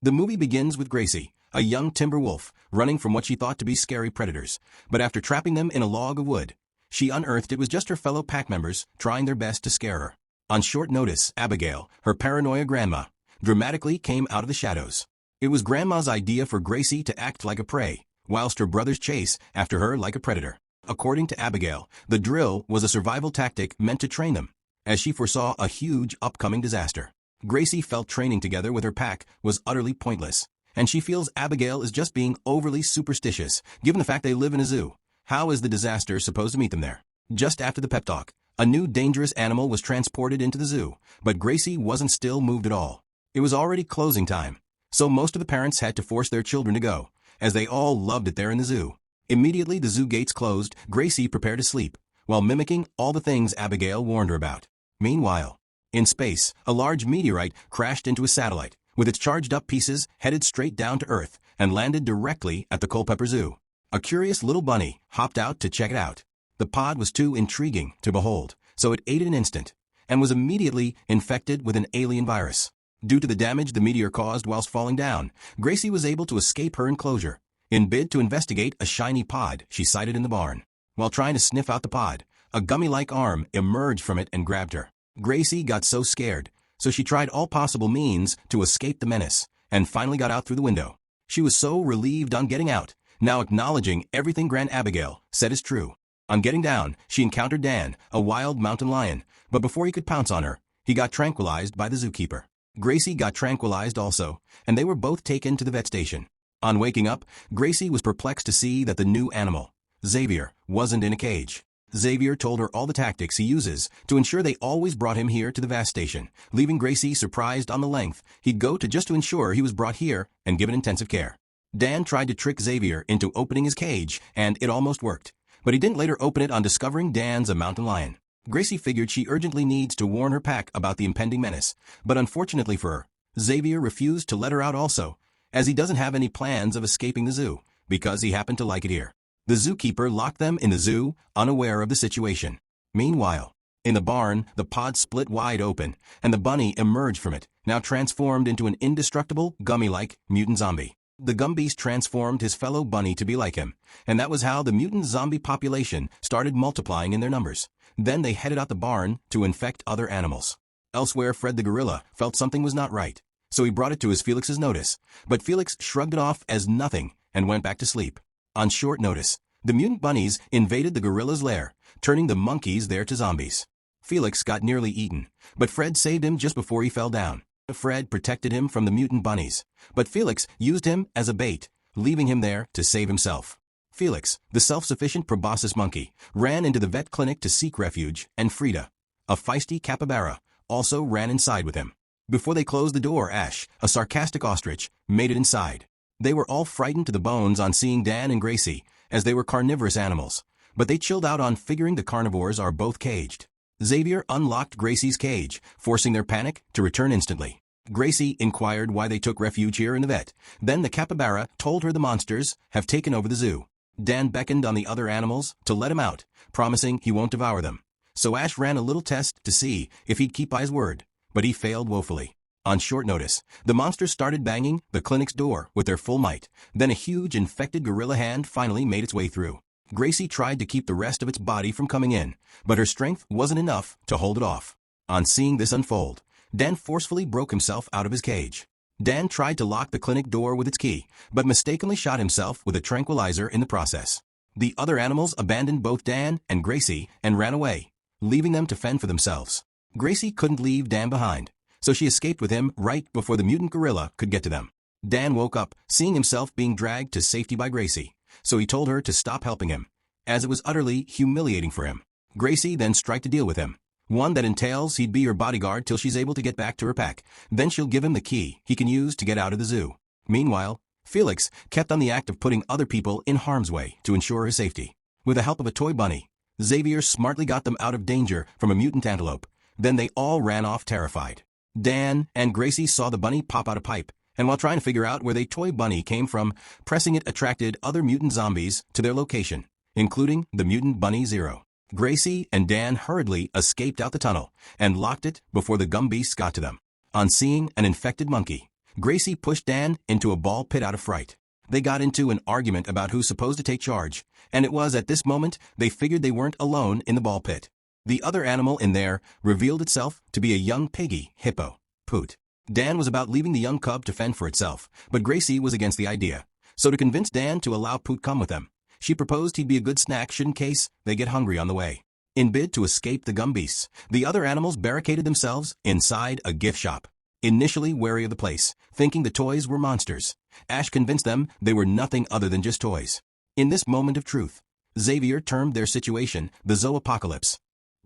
The movie begins with Gracie, a young timber wolf, running from what she thought to be scary predators, but after trapping them in a log of wood, she unearthed it was just her fellow pack members trying their best to scare her. On short notice, Abigail, her paranoia grandma, dramatically came out of the shadows. It was Grandma's idea for Gracie to act like a prey, whilst her brothers chase after her like a predator. According to Abigail, the drill was a survival tactic meant to train them, as she foresaw a huge upcoming disaster. Gracie felt training together with her pack was utterly pointless, and she feels Abigail is just being overly superstitious, given the fact they live in a zoo. How is the disaster supposed to meet them there? Just after the pep talk, a new dangerous animal was transported into the zoo, but Gracie wasn't still moved at all. It was already closing time, so most of the parents had to force their children to go, as they all loved it there in the zoo. Immediately the zoo gates closed, Gracie prepared to sleep, while mimicking all the things Abigail warned her about. Meanwhile, in space, a large meteorite crashed into a satellite, with its charged-up pieces headed straight down to Earth and landed directly at the Culpeper Zoo. A curious little bunny hopped out to check it out. The pod was too intriguing to behold, so it ate it an instant, and was immediately infected with an alien virus. Due to the damage the meteor caused whilst falling down, Gracie was able to escape her enclosure, in bid to investigate a shiny pod she sighted in the barn. While trying to sniff out the pod, a gummy-like arm emerged from it and grabbed her. Gracie got so scared, so she tried all possible means to escape the menace, and finally got out through the window. She was so relieved on getting out, now acknowledging everything Grand Abigail said is true. On getting down, she encountered Dan, a wild mountain lion, but before he could pounce on her, he got tranquilized by the zookeeper. Gracie got tranquilized also, and they were both taken to the vet station. On waking up, Gracie was perplexed to see that the new animal, Xavier, wasn't in a cage. Xavier told her all the tactics he uses to ensure they always brought him here to the VAS station, leaving Gracie surprised on the length he'd go to just to ensure he was brought here and given intensive care. Dan tried to trick Xavier into opening his cage, and it almost worked, but he didn't later open it on discovering Dan's a mountain lion. Gracie figured she urgently needs to warn her pack about the impending menace, but unfortunately for her, Xavier refused to let her out also, as he doesn't have any plans of escaping the zoo, because he happened to like it here. The zookeeper locked them in the zoo, unaware of the situation. Meanwhile, in the barn, the pod split wide open, and the bunny emerged from it, now transformed into an indestructible, gummy-like mutant zombie. The gumbeast transformed his fellow bunny to be like him, and that was how the mutant zombie population started multiplying in their numbers. Then they headed out the barn to infect other animals. Elsewhere, Fred the gorilla felt something was not right, so he brought it to his Felix's notice, but Felix shrugged it off as nothing and went back to sleep. On short notice, the mutant bunnies invaded the gorilla's lair, turning the monkeys there to zombies. Felix got nearly eaten, but Fred saved him just before he fell down. Fred protected him from the mutant bunnies, but Felix used him as a bait, leaving him there to save himself. Felix, the self-sufficient proboscis monkey, ran into the vet clinic to seek refuge, and Frida, a feisty capybara, also ran inside with him. Before they closed the door, Ash, a sarcastic ostrich, made it inside. They were all frightened to the bones on seeing Dan and Gracie, as they were carnivorous animals, but they chilled out on figuring the carnivores are both caged. Xavier unlocked Gracie's cage, forcing their panic to return instantly. Gracie inquired why they took refuge here in the vet. Then the capybara told her the monsters have taken over the zoo. Dan beckoned on the other animals to let him out, promising he won't devour them. So Ash ran a little test to see if he'd keep by his word, but he failed woefully. On short notice, the monsters started banging the clinic's door with their full might. Then a huge infected gorilla hand finally made its way through. Gracie tried to keep the rest of its body from coming in, but her strength wasn't enough to hold it off. On seeing this unfold, Dan forcefully broke himself out of his cage. Dan tried to lock the clinic door with its key, but mistakenly shot himself with a tranquilizer in the process. The other animals abandoned both Dan and Gracie and ran away, leaving them to fend for themselves. Gracie couldn't leave Dan behind, so she escaped with him right before the mutant gorilla could get to them. Dan woke up, seeing himself being dragged to safety by Gracie, so he told her to stop helping him, as it was utterly humiliating for him. Gracie then struck a deal with him, one that entails he'd be her bodyguard till she's able to get back to her pack. Then she'll give him the key he can use to get out of the zoo. Meanwhile, Felix kept on the act of putting other people in harm's way to ensure his safety. With the help of a toy bunny, Xavier smartly got them out of danger from a mutant antelope. Then they all ran off terrified. Dan and Gracie saw the bunny pop out a pipe, and while trying to figure out where the toy bunny came from, pressing it attracted other mutant zombies to their location, including the mutant bunny Zero. Gracie and Dan hurriedly escaped out the tunnel and locked it before the gumbeasts got to them. On seeing an infected monkey, Gracie pushed Dan into a ball pit out of fright. They got into an argument about who's supposed to take charge, and it was at this moment they figured they weren't alone in the ball pit. The other animal in there revealed itself to be a young piggy hippo, Poot. Dan was about leaving the young cub to fend for itself, but Gracie was against the idea. So to convince Dan to allow Poot come with them, she proposed he'd be a good snack should in case they get hungry on the way. In bid to escape the gum beasts, the other animals barricaded themselves inside a gift shop. Initially wary of the place, thinking the toys were monsters, Ash convinced them they were nothing other than just toys. In this moment of truth, Xavier termed their situation the Zoopocalypse.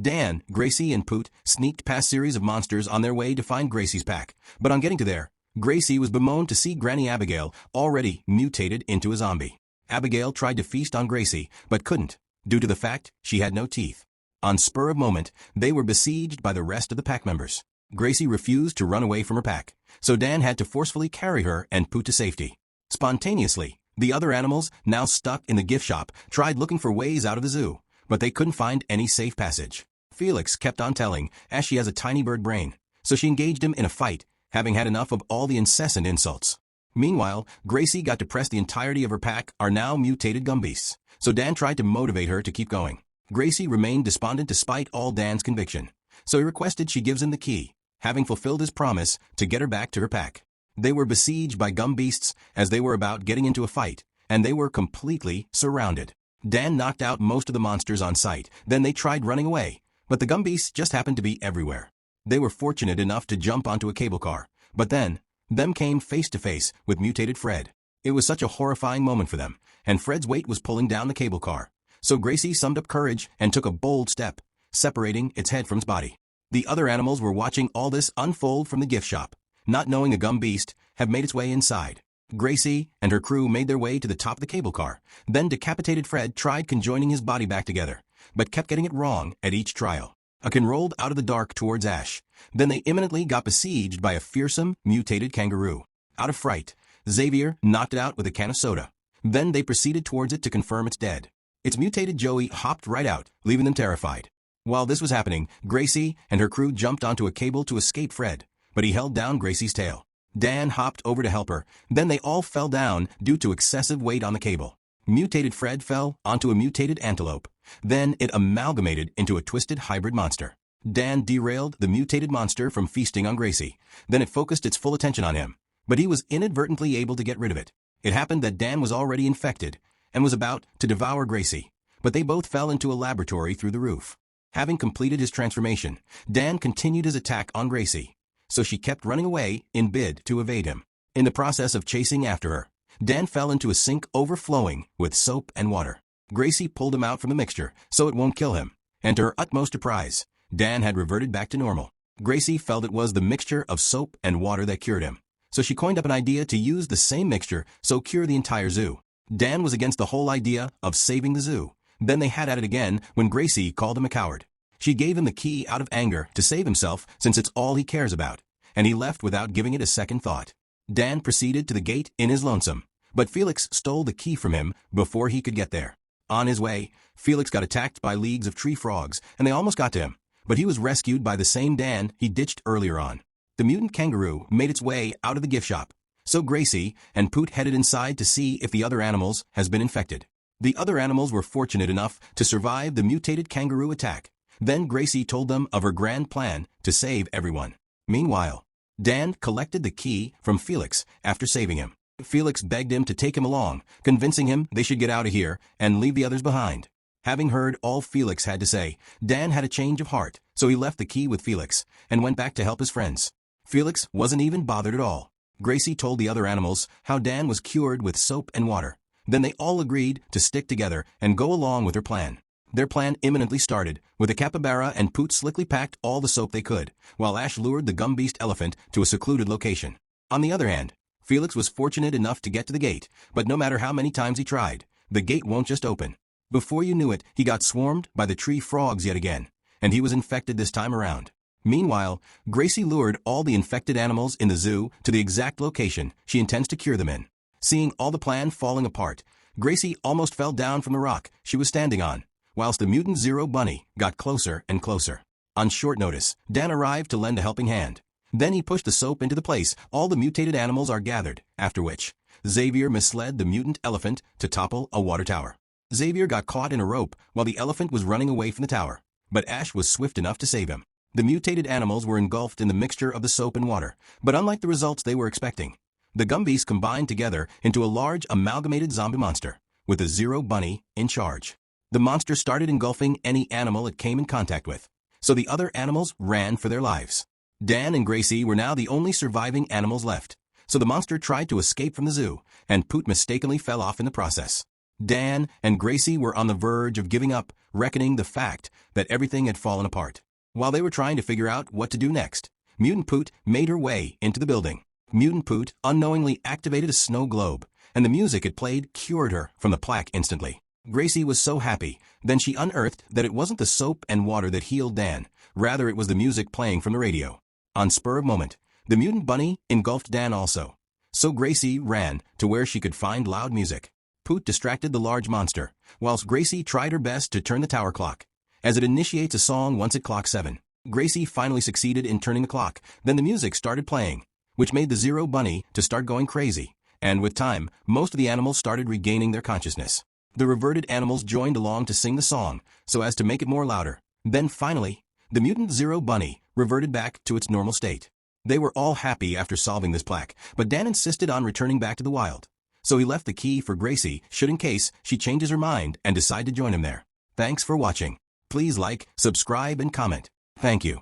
Dan, Gracie, and Poot sneaked past series of monsters on their way to find Gracie's pack, but on getting to there, Gracie was bemoaned to see Granny Abigail already mutated into a zombie. Abigail tried to feast on Gracie, but couldn't, due to the fact she had no teeth. On spur of moment, they were besieged by the rest of the pack members. Gracie refused to run away from her pack, so Dan had to forcefully carry her and Poot to safety. Spontaneously, the other animals, now stuck in the gift shop, tried looking for ways out of the zoo, but they couldn't find any safe passage. Felix kept on telling Ash she has a tiny bird brain, so she engaged him in a fight, having had enough of all the incessant insults. Meanwhile, Gracie got to press the entirety of her pack are now mutated gumbeasts, so Dan tried to motivate her to keep going. Gracie remained despondent despite all Dan's conviction, so he requested she gives him the key, having fulfilled his promise to get her back to her pack. They were besieged by gum beasts as they were about getting into a fight, and they were completely surrounded. Dan knocked out most of the monsters on sight, then they tried running away, but the gum beasts just happened to be everywhere. They were fortunate enough to jump onto a cable car, but then, them came face to face with mutated Fred. It was such a horrifying moment for them, and Fred's weight was pulling down the cable car. So Gracie summed up courage and took a bold step, separating its head from its body. The other animals were watching all this unfold from the gift shop, not knowing a gum beast had made its way inside. Gracie and her crew made their way to the top of the cable car. Then decapitated Fred tried conjoining his body back together, but kept getting it wrong at each trial. Akin rolled out of the dark towards Ash. Then they imminently got besieged by a fearsome, mutated kangaroo. Out of fright, Xavier knocked it out with a can of soda. Then they proceeded towards it to confirm it's dead. Its mutated Joey hopped right out, leaving them terrified. While this was happening, Gracie and her crew jumped onto a cable to escape Fred, but he held down Gracie's tail. Dan hopped over to help her, then they all fell down due to excessive weight on the cable. Mutated Fred fell onto a mutated antelope. Then it amalgamated into a twisted hybrid monster. Dan derailed the mutated monster from feasting on Gracie. Then it focused its full attention on him, but he was inadvertently able to get rid of it. It happened that Dan was already infected and was about to devour Gracie, but they both fell into a laboratory through the roof. Having completed his transformation, Dan continued his attack on Gracie, so she kept running away in bid to evade him. In the process of chasing after her, Dan fell into a sink overflowing with soap and water. Gracie pulled him out from the mixture so it won't kill him, and to her utmost surprise, Dan had reverted back to normal. Gracie felt it was the mixture of soap and water that cured him, so she coined up an idea to use the same mixture so cure the entire zoo. Dan was against the whole idea of saving the zoo. Then they had at it again when Gracie called him a coward. She gave him the key out of anger to save himself since it's all he cares about, and he left without giving it a second thought. Dan proceeded to the gate in his lonesome, but Felix stole the key from him before he could get there. On his way, Felix got attacked by leagues of tree frogs, and they almost got to him, but he was rescued by the same Dan he ditched earlier on. The mutant kangaroo made its way out of the gift shop, so Gracie and Poot headed inside to see if the other animals has been infected. The other animals were fortunate enough to survive the mutated kangaroo attack. Then Gracie told them of her grand plan to save everyone. Meanwhile, Dan collected the key from Felix after saving him. Felix begged him to take him along, convincing him they should get out of here and leave the others behind. Having heard all Felix had to say, Dan had a change of heart, so he left the key with Felix and went back to help his friends. Felix wasn't even bothered at all. Gracie told the other animals how Dan was cured with soap and water. Then they all agreed to stick together and go along with her plan. Their plan imminently started, with a capybara and Poot slickly packed all the soap they could, while Ash lured the gumbeast elephant to a secluded location. On the other hand, Felix was fortunate enough to get to the gate, but no matter how many times he tried, the gate won't just open. Before you knew it, he got swarmed by the tree frogs yet again, and he was infected this time around. Meanwhile, Gracie lured all the infected animals in the zoo to the exact location she intends to cure them in. Seeing all the plan falling apart, Gracie almost fell down from the rock she was standing on, whilst the mutant Zero Bunny got closer and closer. On short notice, Dan arrived to lend a helping hand. Then he pushed the soap into the place all the mutated animals are gathered, after which Xavier misled the mutant elephant to topple a water tower. Xavier got caught in a rope while the elephant was running away from the tower, but Ash was swift enough to save him. The mutated animals were engulfed in the mixture of the soap and water, but unlike the results they were expecting, the Gumbies combined together into a large amalgamated zombie monster, with a Zero Bunny in charge. The monster started engulfing any animal it came in contact with, so the other animals ran for their lives. Dan and Gracie were now the only surviving animals left, so the monster tried to escape from the zoo, and Poot mistakenly fell off in the process. Dan and Gracie were on the verge of giving up, reckoning the fact that everything had fallen apart. While they were trying to figure out what to do next, Mutant Poot made her way into the building. Mutant Poot unknowingly activated a snow globe, and the music it played cured her from the plaque instantly. Gracie was so happy, then she unearthed that it wasn't the soap and water that healed Dan, rather it was the music playing from the radio. On spur of moment, the mutant bunny engulfed Dan also, so Gracie ran to where she could find loud music. Poot distracted the large monster, whilst Gracie tried her best to turn the tower clock, as it initiates a song once it clocks 7. Gracie finally succeeded in turning the clock, then the music started playing, which made the Zero Bunny to start going crazy, and with time, most of the animals started regaining their consciousness. The reverted animals joined along to sing the song, so as to make it more louder. Then finally, the mutant Zero Bunny reverted back to its normal state. They were all happy after solving this plaque, but Dan insisted on returning back to the wild, so he left the key for Gracie should in case she changes her mind and decide to join him there. Thanks for watching. Please like, subscribe, and comment. Thank you.